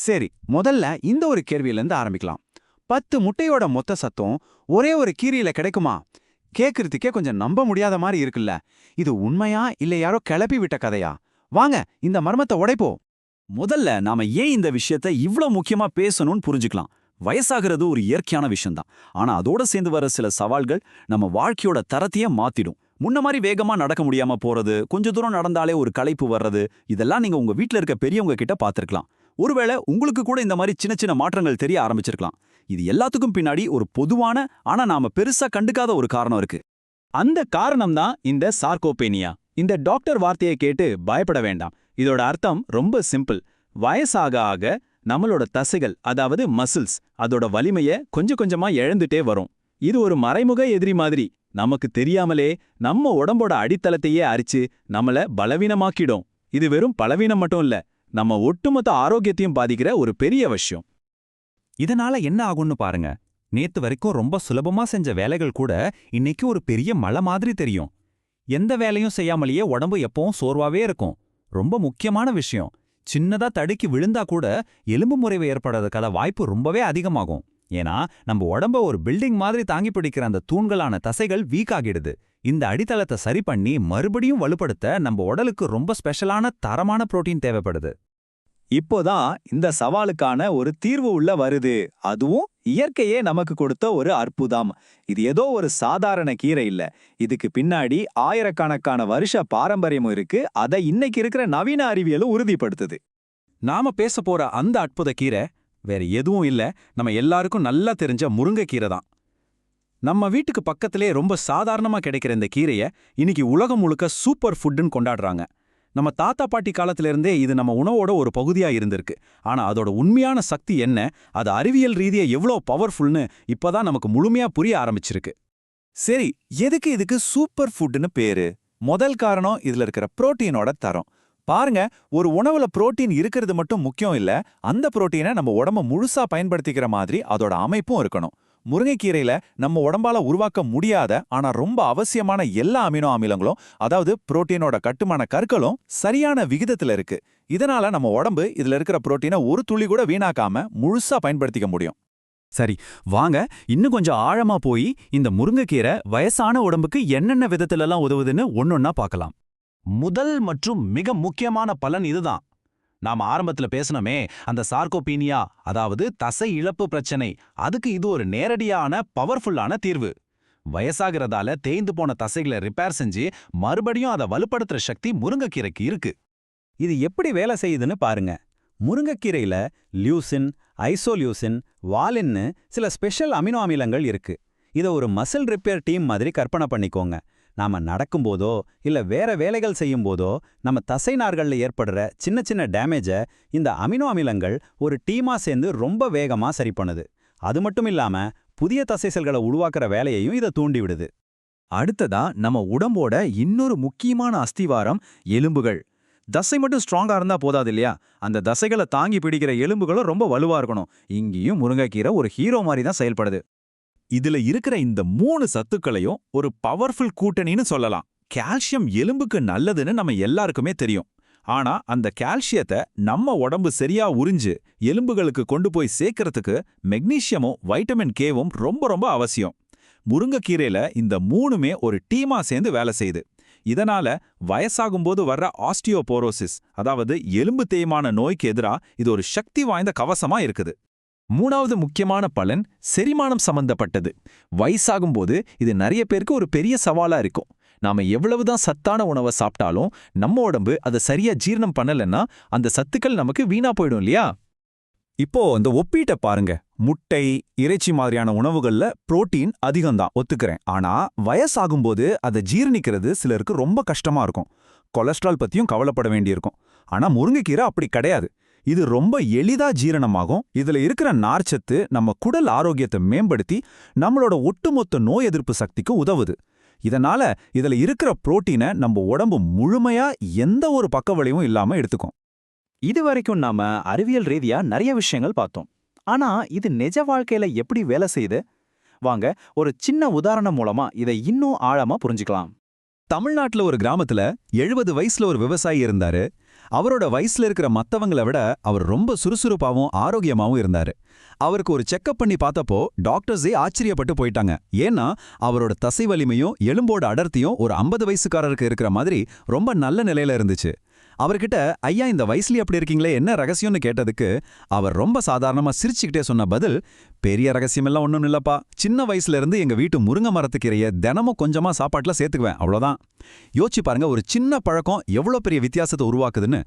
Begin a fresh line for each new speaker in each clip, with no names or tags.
சரி, முதல்ல இந்த ஒரு கேள்வியிலிருந்து ஆரம்பிக்கலாம். 10 முட்டையோட மொத்த சத்தம் ஒரே ஒரு கீரியில கிடைக்குமா? கேக்குறதுக்கே கொஞ்சம் நம்ப முடியாத மாதிரி இருக்குல்ல. இது உண்மையா இல்ல யாரோ கிளப்பி விட்ட கதையா? வாங்க இந்த மர்மத்தை உடைப்போம்.
முதல்ல நாம ஏன் இந்த விஷயத்த இவ்ளோ முக்கியமா பேசணும்னு புரிஞ்சுக்கலாம். வயசாகிறது ஒரு இயற்கையான விஷயம்தான். ஆனா அதோட சேர்ந்து வர சில சவால்கள் நம்ம வாழ்க்கையோட தரத்தையே மாத்திடும். முன்ன மாதிரி வேகமா நடக்க முடியாம போறது, கொஞ்ச தூரம் நடந்தாலே ஒரு களைப்பு வர்றது, இதெல்லாம் நீங்க உங்க வீட்ல இருக்க பெரியவங்க கிட்ட பார்த்திருக்கலாம். ஒருவேளை உங்களுக்கு கூட இந்த மாதிரி சின்ன சின்ன மாற்றங்கள் தெரிய ஆரம்பிச்சிருக்கலாம். இது எல்லாத்துக்கும் பின்னாடி ஒரு பொதுவான, ஆனா நாம பெருசா கண்டுக்காத ஒரு காரணம் இருக்கு.
அந்த காரணம் தான் இந்த சார்கோபேனியா. இந்த டாக்டர் வார்த்தையை கேட்டு பயப்பட வேண்டாம். இதோட அர்த்தம் ரொம்ப சிம்பிள். வயசாக ஆக நம்மளோட தசைகள், அதாவது மசில்ஸ், அதோட வலிமைய கொஞ்சம் கொஞ்சமா இழந்துட்டே வரும். இது ஒரு மறைமுக எதிரி மாதிரி. நமக்கு தெரியாமலே நம்ம உடம்போட அடித்தளத்தையே அரிச்சு நம்மள பலவீனமாக்கிடும். இது வெறும் பலவீனம் மட்டும் இல்ல, நம்ம ஒட்டுமொத்த ஆரோக்கியத்தையும் பாதிக்கிற ஒரு பெரிய விஷயம்.
இதனால என்ன ஆகும்னு பாருங்க. நேத்து வரைக்கும் ரொம்ப சுலபமா செஞ்ச வேலைகள் கூட இன்னைக்கு ஒரு பெரிய மலை மாதிரி தெரியும். எந்த வேலையும் செய்யாமலேயே உடம்பு எப்பவும் சோர்வாவே இருக்கும். ரொம்ப முக்கியமான விஷயம், சின்னதா தடுக்கி விழுந்தா கூட எலும்பு முறிவு ஏற்படுறதுக்கான வாய்ப்பு ரொம்பவே அதிகமாகும். ஏன்னா நம்ம உடம்ப ஒரு பில்டிங் மாதிரி தாங்கி பிடிக்கிற அந்த தூண்களான தசைகள் வீக் ஆகிடுது. இந்த அடித்தளத்தை சரி பண்ணி மறுபடியும் வலுப்படுத்த நம்ம உடலுக்கு ரொம்ப ஸ்பெஷலான தரமான புரோட்டீன் தேவைப்படுது.
இப்போதான் இந்த சவாலுக்கான ஒரு தீர்வு உள்ள வருது. அதுவும் இயற்கையே நமக்கு கொடுத்த ஒரு அற்புதம். இது ஏதோ ஒரு சாதாரண கீரை இல்ல. இதுக்கு பின்னாடி ஆயிரக்கணக்கான வருஷ பாரம்பரியமும் இருக்கு. அதை இன்னைக்கு இருக்கிற நவீன அறிவியலும் உறுதிப்படுத்துது.
நாம பேச போற அந்த அற்புத கீரை வேற எதுவும் இல்ல, நம்ம எல்லாருக்கும் நல்லா தெரிஞ்ச முருங்கைக்கீரை தான். நம்ம வீட்டுக்கு பக்கத்திலே ரொம்ப சாதாரணமா கிடைக்கிற இந்த கீரைய இன்னைக்கு உலகம் முழுக்க சூப்பர் ஃபுட்னு கொண்டாடுறாங்க. நம்ம தாத்தா பாட்டி காலத்திலிருந்தே இது நம்ம உணவோட ஒரு பகுதியா இருந்திருக்கு. ஆனா அதோட உண்மையான சக்தி என்ன, அது அறிவியல் ரீதியா எவ்வளோ பவர்ஃபுல்னு இப்பதான் நமக்கு முழுமையா புரிய ஆரம்பிச்சிருக்கு.
சரி, எதுக்கு இதுக்கு சூப்பர் ஃபுட்னு பேரு? முதல் காரணம் இதுல இருக்கிற புரோட்டீனோட தரம். பாருங்க, ஒரு உணவுல புரோட்டீன் இருக்கிறது மட்டும் முக்கியம் இல்ல, அந்த புரோட்டீனை நம்ம உடம்ப முழுசா பயன்படுத்திக்கிற மாதிரி அதோட அமைப்பும் இருக்கணும். முருங்கைக்கீரையில நம்ம உடம்பால உருவாக்க முடியாத ஆனா ரொம்ப அவசியமான எல்லா அமினோ அமிலங்களும், அதாவது புரோட்டீனோட கட்டுமான கற்களும் சரியான விகிதத்துல இருக்கு. இதனால நம்ம உடம்பு இதுல இருக்கிற புரோட்டீனை ஒரு துளி கூட வீணாக்காம முழுசா பயன்படுத்திக்க முடியும்.
சரி, வாங்க இன்னும் கொஞ்சம் ஆழமா போய் இந்த முருங்கைக்கீரை வயசான உடம்புக்கு என்னென்ன விதத்துலலாம் உதவுதுன்னு ஒன்னொன்னா பார்க்கலாம்.
முதல் மற்றும் மிக முக்கியமான பலன் இதுதான். நாம ஆரம்பத்துல பேசணுமே, அந்த சார்கோபீனியா, அதாவது தசை இழப்பு பிரச்சனை, அதுக்கு இது ஒரு நேரடியான பவர்ஃபுல்லான தீர்வு. வயசாகிறதால தேய்ந்து போன தசைகளை ரிப்பேர் செஞ்சு மறுபடியும் அதை வலுப்படுத்துற சக்தி முருங்கைக்கீரைக்கு இருக்கு.
இது எப்படி வேலை செய்யுதுன்னு பாருங்க. முருங்கைக்கீரையில லியூசின், ஐசோலியூசின், வாலின்னு சில ஸ்பெஷல் அமினோ அமிலங்கள் இருக்கு. இதை ஒரு மசில் ரிப்பேர் டீம் மாதிரி கற்பனை பண்ணிக்கோங்க. நாம நடக்கும்போதோ இல்ல வேற வேலைகள் செய்யும் போதோ நம்ம தசை நார்கள்ல ஏற்படுற சின்ன சின்ன டேமேஜை இந்த அமினோ அமிலங்கள் ஒரு டீமா சேர்ந்து ரொம்ப வேகமா சரி பண்ணுது. அது மட்டும் இல்லாம புதிய தசை செல்களை உருவாக்குற வேலையையும் இதை தூண்டி விடுது.
அடுத்ததா நம்ம உடம்போட இன்னொரு முக்கியமான அஸ்திவாரம் எலும்புகள். தசை மட்டும் ஸ்ட்ராங்கா இருந்தா போதாது இல்லையா, அந்த தசைகளை தாங்கி பிடிக்கிற எலும்புகளும் ரொம்ப வலுவா இருக்கணும். இங்கேயும் முருங்கைக்கீரை ஒரு ஹீரோ மாதிரி தான் செயல்படுது.
இதுல இருக்கிற இந்த 3 சத்துக்களையும் ஒரு பவர்ஃபுல் கூட்டணின்னு சொல்லலாம். கால்சியம் எலும்புக்கு நல்லதுன்னு நம்ம எல்லாருக்குமே தெரியும். ஆனா அந்த கால்சியத்தை நம்ம உடம்பு சரியா உறிஞ்சு எலும்புகளுக்கு கொண்டு போய் சேர்க்கறதுக்கு மெக்னீசியமும் வைட்டமின் கேவும் ரொம்ப ரொம்ப அவசியம். முருங்கைக்கீரையில இந்த 3மே ஒரு டீமா சேர்ந்து வேலை செய்யுது. இதனால வயசாகும்போது வர்ற ஆஸ்டியோபோரோசிஸ், அதாவது எலும்பு தேய்மான நோய்க்கு எதிரா இது ஒரு சக்தி வாய்ந்த கவசமா இருக்குது. 3வது முக்கியமான பலன் செரிமானம் சம்பந்தப்பட்டது. வயசாகும்போது இது நிறைய பேருக்கு ஒரு பெரிய சவாலா இருக்கும். நாம எவ்வளவுதான் சத்தான உணவை சாப்பிட்டாலும் நம்ம உடம்பு அதை சரியா ஜீரணம் பண்ணலன்னா அந்த சத்துக்கள் நமக்கு வீணா போயிடும் இல்லையா? இப்போ இந்த ஒப்பீட்டை பாருங்க. முட்டை, இறைச்சி மாதிரியான உணவுகள்ல புரோட்டீன் அதிகம்தான், ஒத்துக்கிறேன். ஆனா வயசாகும்போது அதை ஜீரணிக்கிறது சிலருக்கு ரொம்ப கஷ்டமா இருக்கும். கொலஸ்ட்ரால் பத்தியும் கவலைப்பட வேண்டியிருக்கும். ஆனா முருங்கைக்கீரை அப்படி கிடையாது. இது ரொம்ப எளிதா ஜீரணமாகும். இதுல இருக்கிற நார்ச்சத்து நம்ம குடல் ஆரோக்கியத்தை மேம்படுத்தி நம்மளோட ஒட்டுமொத்த நோய் எதிர்ப்பு சக்திக்கு உதவுது. இதனால இதுல இருக்கிற புரோட்டீனை நம்ம உடம்பு முழுமையா எந்த ஒரு பக்க விளைவும் இல்லாம எடுத்துக்கும்.
இதுவரைக்கும் நாம அறிவியல் ரீதியா நிறைய விஷயங்கள் பார்த்தோம். ஆனா இது நிஜ வாழ்க்கையில எப்படி வேலை செய்யுது? வாங்க ஒரு சின்ன உதாரணம் மூலமா இதை இன்னும் ஆழமா புரிஞ்சுக்கலாம்.
தமிழ்நாட்டுல ஒரு கிராமத்துல 70 வயசுல ஒரு விவசாயி இருந்தாரு.
அவரோட வயசுல இருக்கிற மத்தவங்கள விட அவர் ரொம்ப சுறுசுறுப்பாவும் ஆரோக்கியமாவும் இருந்தாரு. அவருக்கு ஒரு செக்கப் பண்ணி பார்த்தப்போ டாக்டர்ஸே ஆச்சரியப்பட்டு போயிட்டாங்க. ஏன்னா அவரோட தசை வலிமையும் எலும்போட அடர்த்தியும் ஒரு 50 வயசுக்காரருக்கு இருக்கிற மாதிரி ரொம்ப நல்ல நிலையில இருந்துச்சு. அவர்கிட்ட ஐயா இந்த வயசுலயே அப்படி இருக்கீங்களே என்ன ரகசியம்னு கேட்டதுக்கு அவர் ரொம்ப சாதாரணமா சிரிச்சுக்கிட்டே சொன்ன பதில், பெரிய ரகசியமெல்லாம் ஒன்றும் இல்லப்பா, சின்ன வயசுல இருந்து எங்க வீட்டு முருங்கை மரத்துக்கீரைய தினமும் கொஞ்சமா சாப்பாட்டுல சேர்த்துக்குவேன், அவ்வளோதான். யோசிச்சு பாருங்க, ஒரு சின்ன பழக்கம் எவ்வளோ பெரிய வித்தியாசத்தை உருவாக்குதுன்னு.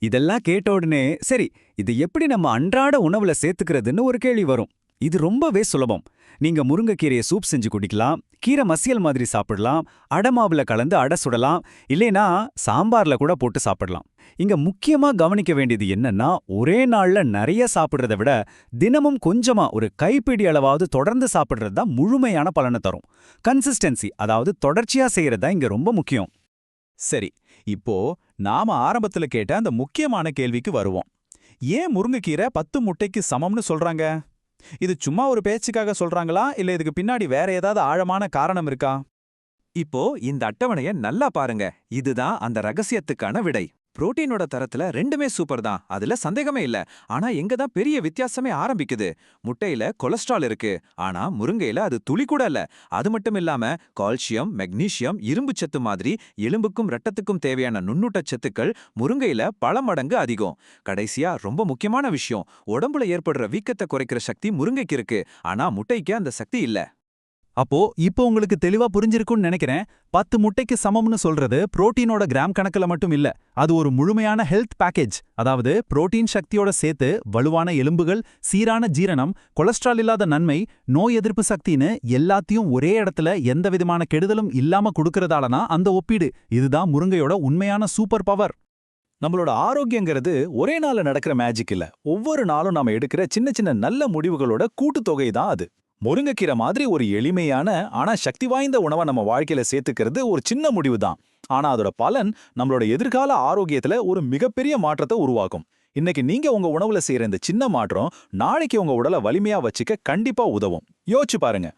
இதெல்லாம் கேட்ட உடனே சரி, இது எப்படி நம்ம அன்றாட உணவுல சேர்த்துக்கிறதுன்னு ஒரு கேள்வி வரும். இது ரொம்பவே சுலபம். நீங்க முருங்கைக்கீரையை சூப் செஞ்சு குடிக்கலாம், கீரை மசியல் மாதிரி சாப்பிடலாம், அடமாவுல கலந்து அடை சுடலாம், இல்லைனா சாம்பார்ல கூட போட்டு சாப்பிடலாம். இங்க முக்கியமா கவனிக்க வேண்டியது என்னன்னா, ஒரே நாள்ல நிறைய சாப்பிடுறத விட தினமும் கொஞ்சமா ஒரு கைப்பிடி அளவாவது தொடர்ந்து சாப்பிடுறது தான் முழுமையான பலனை தரும். கன்சிஸ்டன்சி, அதாவது தொடர்ச்சியா செய்யறது தான் இங்க ரொம்ப முக்கியம்.
சரி, இப்போ நாம ஆரம்பத்துல கேட்ட அந்த முக்கியமான கேள்விக்கு வருவோம். ஏன் முருங்கைக்கீரை 10 முட்டைக்கு சமம்னு சொல்றாங்க? இது சும்மா ஒரு பேச்சுக்காக சொல்றாங்களா, இல்ல இதுக்கு பின்னாடி வேற ஏதாவது ஆழமான காரணம் இருக்கா? இப்போ இந்த அட்டவணைய நல்லா பாருங்க. இதுதான் அந்த ரகசியத்துக்கான விடை. புரோட்டீனோட தரத்துல ரெண்டுமே சூப்பர் தான், அதுல சந்தேகமே இல்ல. ஆனா எங்க தான் பெரிய வித்தியாசமே ஆரம்பிக்குது? முட்டையில கொலஸ்ட்ரால் இருக்கு, ஆனா முருங்கையில அது துளி கூட இல்ல. அது மட்டும் இல்லாம கால்சியம், மெக்னீசியம், இரும்பு சத்து மாதிரி எலும்புக்கும் ரத்தத்துக்கும் தேவையான நுண்ணூட்டச் சத்துக்கள் முருங்கையில பல மடங்கு அதிகம். கடைசியா ரொம்ப முக்கியமான விஷயம், உடம்புல ஏற்படுற வீக்கத்தை குறைக்கிற சக்தி முருங்கைக்கு இருக்கு, ஆனா முட்டைக்கு அந்த சக்தி இல்ல.
அப்போ இப்போ உங்களுக்கு தெளிவா புரிஞ்சிருக்கும்னு நினைக்கிறேன். 10 முட்டைக்கு சமம்னு சொல்றது புரோட்டீனோட கிராம் கணக்குல மட்டும் இல்ல, அது ஒரு முழுமையான ஹெல்த் பேக்கேஜ். அதாவது புரோட்டீன் சக்தியோட சேர்த்து வலுவான எலும்புகள், சீரான ஜீரணம், கொலஸ்ட்ரால் இல்லாத நன்மை, நோய் எதிர்ப்பு சக்தின்னு எல்லாத்தையும் ஒரே இடத்துல எந்த விதமான கெடுதலும் இல்லாம கொடுக்கறதாலனா அந்த ஒப்பீடு. இதுதான் முருங்கையோட உண்மையான சூப்பர் பவர்.
நம்மளோட ஆரோக்கியங்கிறது ஒரே நாள்ல நடக்கிற மேஜிக் இல்ல. ஒவ்வொரு நாளும் நாம எடுக்கிற சின்ன சின்ன நல்ல முடிவுகளோட கூட்டுத்தொகை தான் அது. முருங்கைக்கீரை மாதிரி ஒரு எளிமையான ஆனா சக்தி வாய்ந்த உணவை நம்ம வாழ்க்கையில சேர்த்துக்கிறது ஒரு சின்ன முடிவு தான். ஆனா அதோட பலன் நம்மளோட எதிர்கால ஆரோக்கியத்துல ஒரு மிகப்பெரிய மாற்றத்தை உருவாக்கும். இன்னைக்கு நீங்க உங்க உணவுல செய்யற இந்த சின்ன மாற்றம் நாளைக்கு உங்க உடலை வலிமையா வச்சுக்க கண்டிப்பா உதவும். யோசிச்சு பாருங்க.